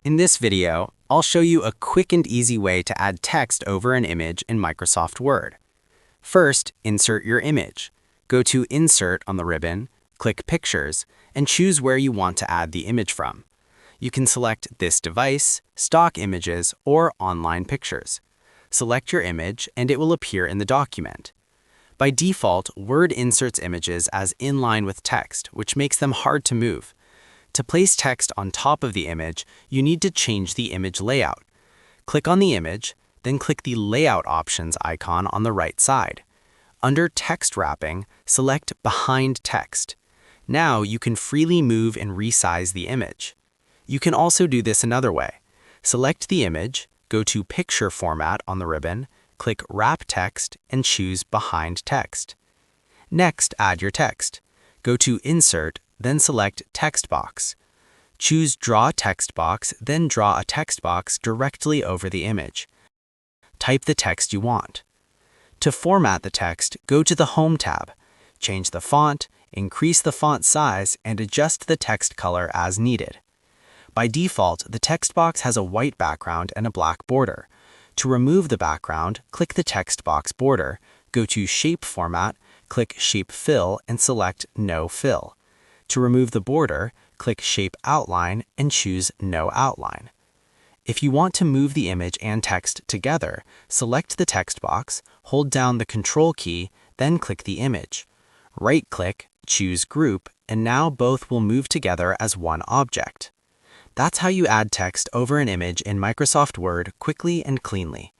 In this video, I'll show you a quick and easy way to add text over an image in Microsoft Word. First, insert your image. Go to Insert on the ribbon, click Pictures, and choose where you want to add the image from. You can select This Device, Stock Images, or Online Pictures. Select your image and it will appear in the document. By default, Word inserts images as inline with text, which makes them hard to move. To place text on top of the image, you need to change the image layout. Click on the image, then click the Layout Options icon on the right side. Under Text Wrapping, select Behind Text. Now you can freely move and resize the image. You can also do this another way. Select the image, go to Picture Format on the ribbon, click Wrap Text, and choose Behind Text. Next, add your text. Go to Insert, then select Text Box. Choose Draw Text Box, then draw a text box directly over the image. Type the text you want. To format the text, go to the Home tab. Change the font, increase the font size, and adjust the text color as needed. By default, the text box has a white background and a black border. To remove the background, click the text box border, go to Shape Format, click Shape Fill, and select No Fill. To remove the border, click Shape Outline and choose No Outline. If you want to move the image and text together, select the text box, hold down the Control key, then click the image. Right-click, choose Group, and now both will move together as one object. That's how you add text over an image in Microsoft Word quickly and cleanly.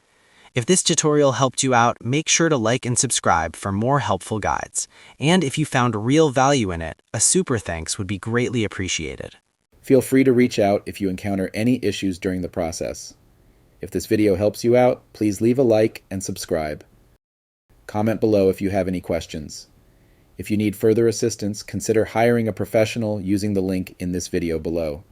If this tutorial helped you out, make sure to like and subscribe for more helpful guides. And if you found real value in it, a super thanks would be greatly appreciated. Feel free to reach out if you encounter any issues during the process. If this video helps you out, please leave a like and subscribe. Comment below if you have any questions. If you need further assistance, consider hiring a professional using the link in this video below.